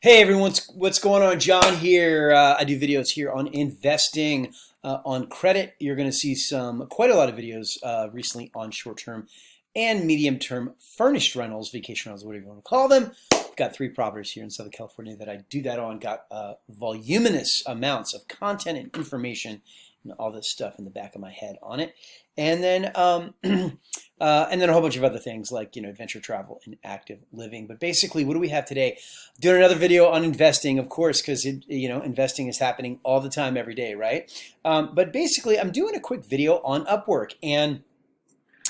Hey everyone, what's going on? John here. I do videos here on investing, on credit. You're going to see quite a lot of videos recently on short-term and medium-term furnished rentals, vacation rentals, whatever you want to call them. I've got 3 properties here in Southern California that I do that on. Got voluminous amounts of content and information and all this stuff in the back of my head on it. And then and then a whole bunch of other things like, adventure travel and active living. But basically, what do we have today? Doing another video on investing, of course, because investing is happening all the time, every day, right? But basically, I'm doing a quick video on Upwork. And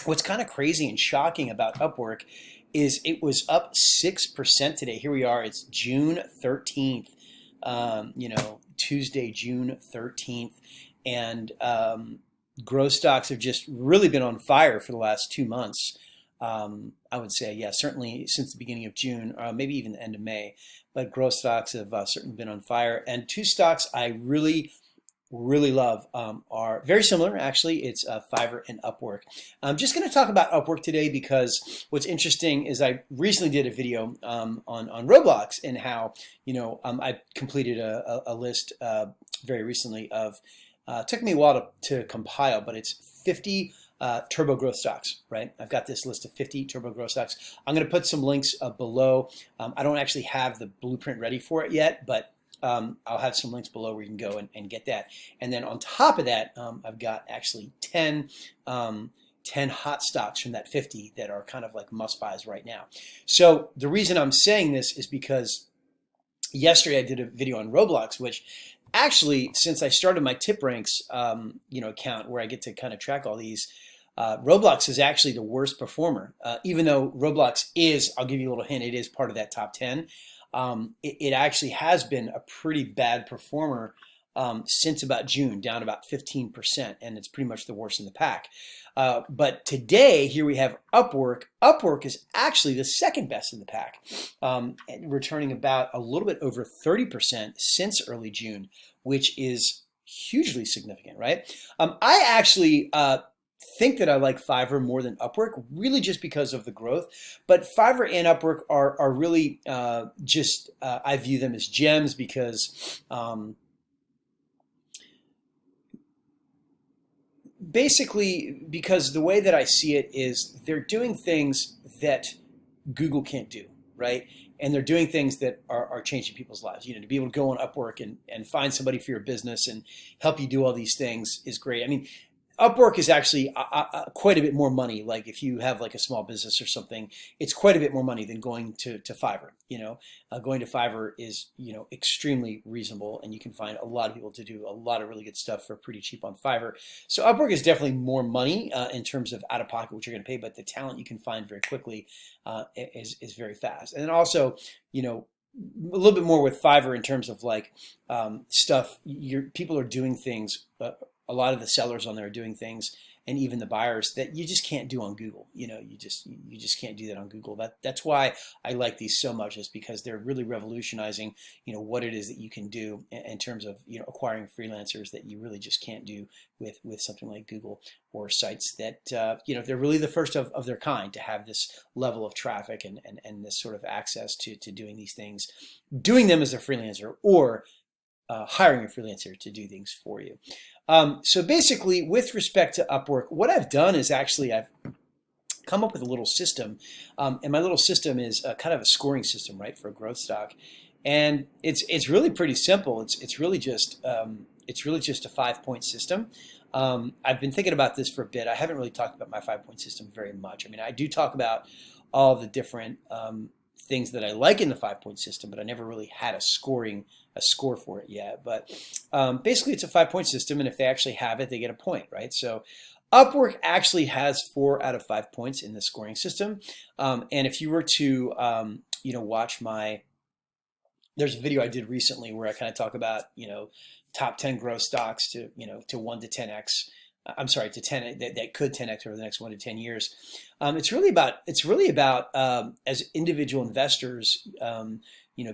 what's kind of crazy and shocking about Upwork is it was up 6% today. Here we are. It's June 13th, Tuesday, June 13th. And growth stocks have just really been on fire for the last 2 months. I would say, yeah, certainly since the beginning of June, maybe even the end of May. But growth stocks have certainly been on fire. And 2 stocks I really, really love are very similar, actually. It's Fiverr and Upwork. I'm just going to talk about Upwork today because what's interesting is I recently did a video on Roblox and how, I completed a list very recently of took me a while to compile, but it's 50 turbo growth stocks, right? I've got this list of 50 turbo growth stocks. I'm going to put some links below. I don't actually have the blueprint ready for it yet, but I'll have some links below where you can go and get that. And then on top of that, I've got actually 10 hot stocks from that 50 that are kind of like must buys right now. So the reason I'm saying this is because yesterday I did a video on Roblox, which actually, since I started my tip ranks, account where I get to kind of track all these, Roblox is actually the worst performer. Even though Roblox is, I'll give you a little hint, it is part of that top 10. It actually has been a pretty bad performer since about June, down about 15%, and it's pretty much the worst in the pack. But today, here we have Upwork. Upwork is actually the second best in the pack, returning about a little bit over 30% since early June, which is hugely significant, right? I actually think that I like Fiverr more than Upwork, really just because of the growth. But Fiverr and Upwork are really I view them as gems because basically, because the way that I see it is they're doing things that Google can't do, right? And they're doing things that are changing people's lives. To be able to go on Upwork and find somebody for your business and help you do all these things is great. I mean, Upwork is actually quite a bit more money. Like if you have like a small business or something, it's quite a bit more money than going to Fiverr. Going to Fiverr is extremely reasonable, and you can find a lot of people to do a lot of really good stuff for pretty cheap on Fiverr. So Upwork is definitely more money in terms of out of pocket what you're going to pay, but the talent you can find very quickly is very fast. And then also, a little bit more with Fiverr in terms of like stuff. People are doing things. A lot of the sellers on there are doing things, and even the buyers, that you just can't do on Google. You just can't do that on Google. That's why I like these so much, is because they're really revolutionizing, what it is that you can do in terms of, acquiring freelancers that you really just can't do with something like Google, or sites that, they're really the first of their kind to have this level of traffic and this sort of access to doing these things, doing them as a freelancer, or hiring a freelancer to do things for you. So basically, with respect to Upwork, what I've done is actually I've come up with a little system, and my little system is kind of a scoring system, right, for a growth stock, and it's really pretty simple. It's really just a 5-point system. I've been thinking about this for a bit. I haven't really talked about my 5-point system very much. I mean, I do talk about all the different things that I like in the 5-point system, but I never really had a score for it yet. But basically, it's a 5-point system, and if they actually have it, they get a point, right? So Upwork actually has 4 out of 5 points in the scoring system. And if you were to watch there's a video I did recently where I kind of talk about top 10 growth stocks to 1 to 10x. I'm sorry, to 10 that could 10x over the next 1 to 10 years. It's really about as individual investors,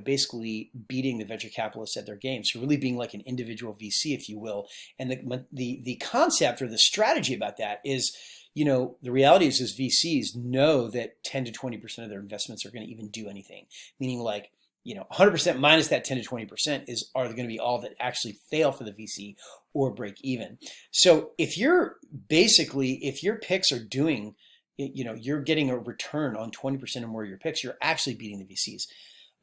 basically beating the venture capitalists at their game. So really being like an individual VC, if you will. And the concept or the strategy about that is, the reality is VCs know that 10 to 20% of their investments are going to even do anything. Meaning like, 100% minus that 10 to 20% are going to be all that actually fail for the VC or break even. So if your picks are doing, you're getting a return on 20% or more of your picks, you're actually beating the VCs.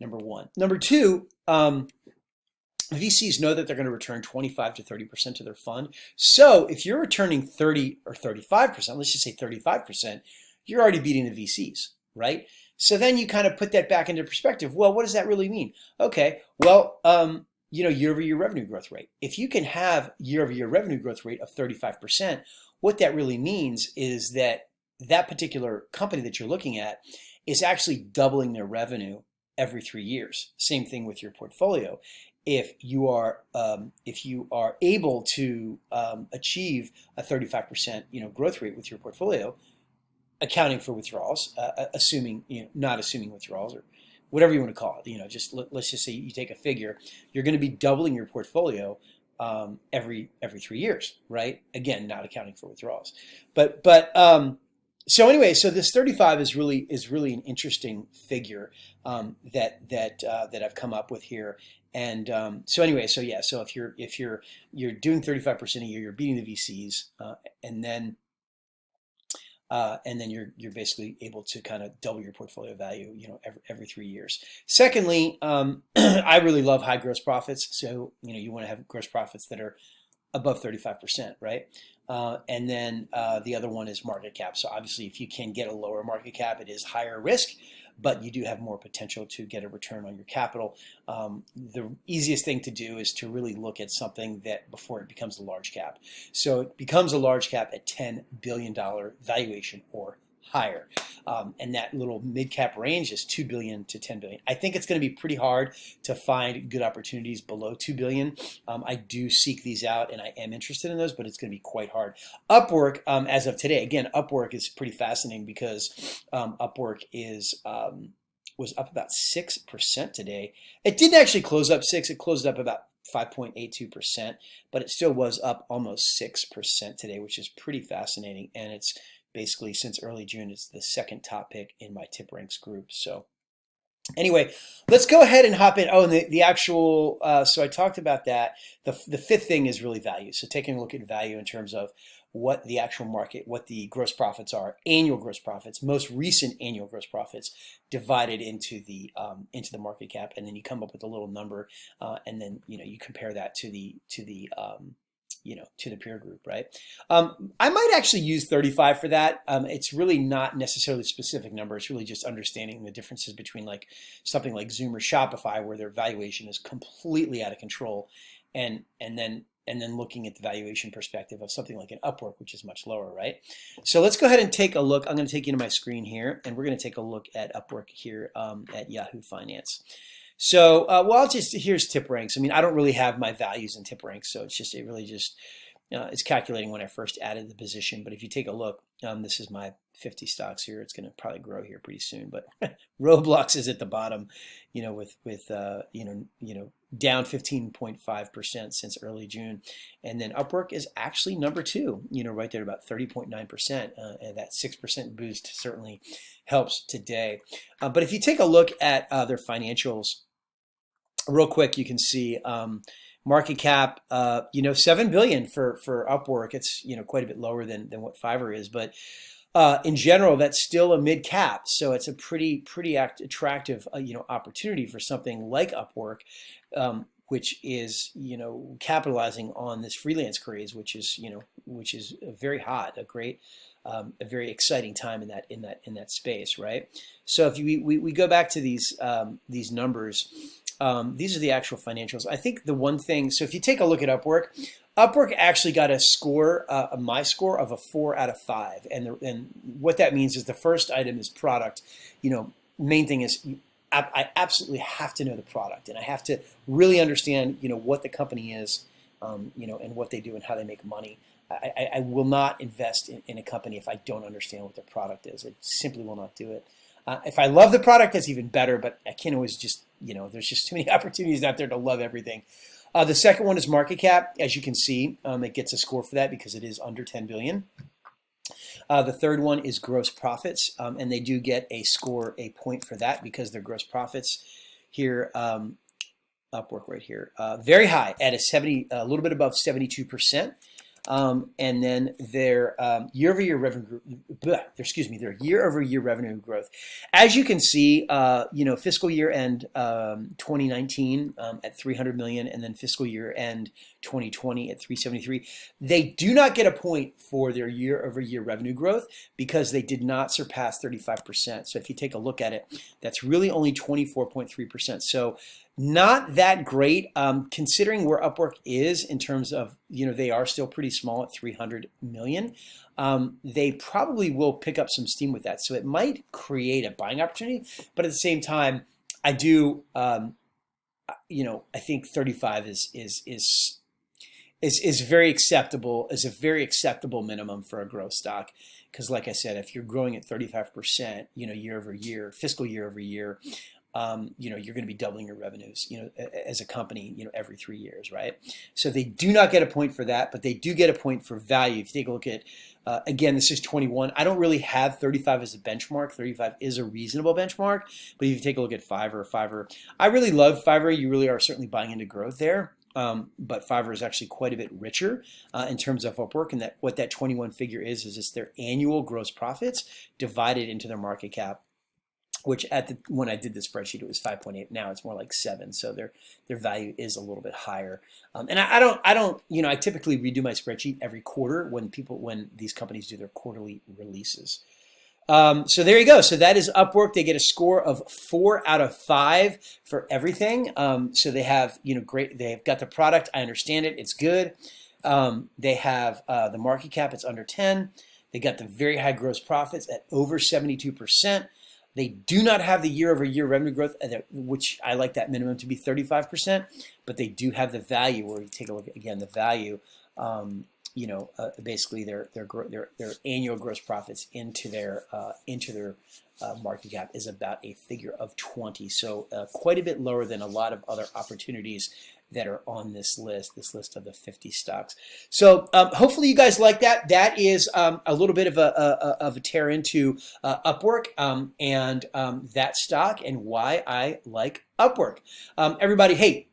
Number one. Number two, VCs know that they're going to return 25 to 30% to their fund. So if you're returning 30 or 35%, let's just say 35%, you're already beating the VCs, right? So then you kind of put that back into perspective. Well, what does that really mean? Okay, well, year-over-year revenue growth rate. If you can have year-over-year revenue growth rate of 35%, what that really means is that that particular company that you're looking at is actually doubling their revenue every 3 years. Same thing with your portfolio. If you are able to achieve a 35% growth rate with your portfolio, accounting for withdrawals, assuming not assuming withdrawals or whatever you want to call it, just let's just say you take a figure, you're going to be doubling your portfolio every 3 years, right? Again, not accounting for withdrawals, so anyway, so this 35 is really an interesting figure that I've come up with here. And so anyway, so yeah, so if you're doing 35% a year, you're beating the VCs, and then you're basically able to kind of double your portfolio value, every 3 years. Secondly, I really love high gross profits. So you want to have gross profits that are above 35%, right? And then the other one is market cap. So obviously, if you can get a lower market cap, it is higher risk, but you do have more potential to get a return on your capital. The easiest thing to do is to really look at something that before it becomes a large cap. So it becomes a large cap at $10 billion valuation or higher. And that little mid-cap range is $2 billion to $10 billion. I think it's going to be pretty hard to find good opportunities below $2 billion. I do seek these out and I am interested in those, but it's going to be quite hard. Upwork, as of today, again, Upwork is pretty fascinating because Upwork was up about 6% today. It didn't actually close up 6. It closed up about 5.82%, but it still was up almost 6% today, which is pretty fascinating. And it's basically, since early June, it's the second top pick in my tip ranks group. So anyway, let's go ahead and hop in. Oh, and the actual, so I talked about that. The fifth thing is really value. So taking a look at value in terms of what the actual market, what the gross profits are, annual gross profits, most recent annual gross profits divided into the market cap, and then you come up with a little number, and then you compare that to the peer group, right? I might actually use 35 for that. It's really not necessarily a specific number. It's really just understanding the differences between like something like Zoom or Shopify, where their valuation is completely out of control, and then looking at the valuation perspective of something like an Upwork, which is much lower, right? So let's go ahead and take a look. I'm going to take you to my screen here, and we're going to take a look at Upwork here at Yahoo Finance. So, here's tip ranks. I mean, I don't really have my values in tip ranks, so it really just it's calculating when I first added the position. But if you take a look, this is my 50 stocks here. It's going to probably grow here pretty soon. But Roblox is at the bottom, with down 15.5% since early June, and then Upwork is actually number 2, right there, about 30.9%, and that 6% boost certainly helps today. But if you take a look at their financials real quick, you can see market cap, $7 billion for Upwork. It's quite a bit lower than what Fiverr is, but in general, that's still a mid cap. So it's a pretty attractive opportunity for something like Upwork, which is capitalizing on this freelance craze, which is very hot, a very exciting time in that space, right? So if we go back to these numbers. These are the actual financials. I think the one thing, so if you take a look at Upwork actually got a score, my score of a 4 out of 5. And what that means is the first item is product. Main thing is I absolutely have to know the product, and I have to really understand, what the company is, and what they do and how they make money. I will not invest in a company if I don't understand what their product is. I simply will not do it. If I love the product, that's even better, but I can't always just, there's just too many opportunities out there to love everything. The second one is market cap. As you can see, it gets a score for that because it is under 10 billion. The third one is gross profits, and they do get a point for that because their gross profits here. Upwork right here, very high at a little bit above 72%. And then their year-over-year revenue, their year-over-year revenue growth. As you can see, fiscal year end 2019 at 300 million, and then fiscal year end 2020 at 373. They do not get a point for their year-over-year revenue growth because they did not surpass 35%. So if you take a look at it, that's really only 24.3%. So not that great, considering where Upwork is in terms of, they are still pretty small at 300 million. They probably will pick up some steam with that. So it might create a buying opportunity, but at the same time, I do, I think 35 is very acceptable, is a very acceptable minimum for a growth stock. Because like I said, if you're growing at 35%, year over year, fiscal year over year, you're going to be doubling your revenues, as a company, every 3 years, right? So they do not get a point for that, but they do get a point for value. If you take a look at, again, this is 21. I don't really have 35 as a benchmark. 35 is a reasonable benchmark, but if you take a look at Fiverr, I really love Fiverr. You really are certainly buying into growth there. But Fiverr is actually quite a bit richer in terms of Upwork, and that what that 21 figure is it's their annual gross profits divided into their market cap, which when I did the spreadsheet, it was 5.8. Now it's more like 7. So their value is a little bit higher. And I don't, I typically redo my spreadsheet every quarter when these companies do their quarterly releases. So there you go. So that is Upwork. They get a score of 4 out of 5 for everything. So they have, great. They've got the product. I understand it. It's good. They have the market cap. It's under 10. They got the very high gross profits at over 72%. They do not have the year-over-year revenue growth, which I like that minimum to be 35%, but they do have the value where you take a look at, again, the value, basically their annual gross profits into their market cap is about a figure of 20. So quite a bit lower than a lot of other opportunities that are on this list of the 50 stocks. So hopefully you guys like that. That is a little bit of a tear into Upwork and that stock and why I like Upwork. Everybody, hey,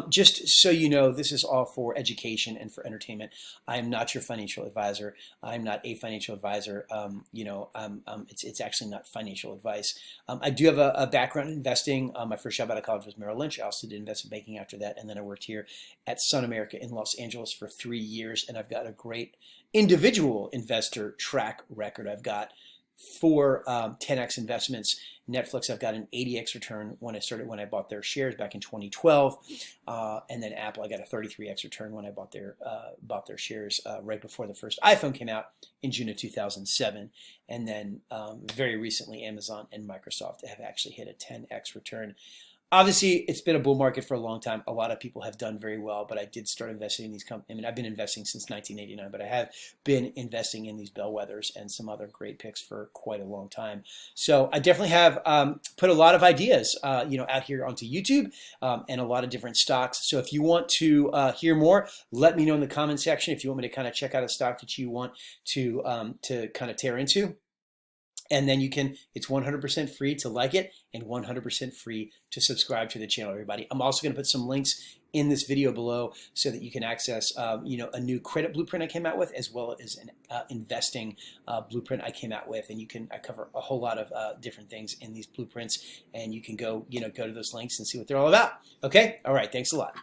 just so you know, this is all for education and for entertainment. I am not your financial advisor. I'm not a financial advisor. It's actually not financial advice. I do have a background in investing. My first job out of college was Merrill Lynch. I also did investment banking after that, and then I worked here at Sun America in Los Angeles for 3 years, and I've got a great individual investor track record. I've got 4 10x investments. Netflix, I've got an 80x return when I bought their shares back in 2012, and then Apple, I got a 33x return when I bought their shares right before the first iPhone came out in June of 2007, and then very recently Amazon and Microsoft have actually hit a 10x return. Obviously, it's been a bull market for a long time. A lot of people have done very well, but I did start investing in these companies. I mean, I've been investing since 1989, but I have been investing in these bellwethers and some other great picks for quite a long time. So I definitely have put a lot of ideas, out here onto YouTube and a lot of different stocks. So if you want to hear more, let me know in the comment section if you want me to kind of check out a stock that you want to kind of tear into. And then it's 100% free to like it and 100% free to subscribe to the channel, everybody. I'm also going to put some links in this video below so that you can access, a new credit blueprint I came out with, as well as an investing blueprint I came out with. And I cover a whole lot of different things in these blueprints, and you can go to those links and see what they're all about. Okay? All right. Thanks a lot.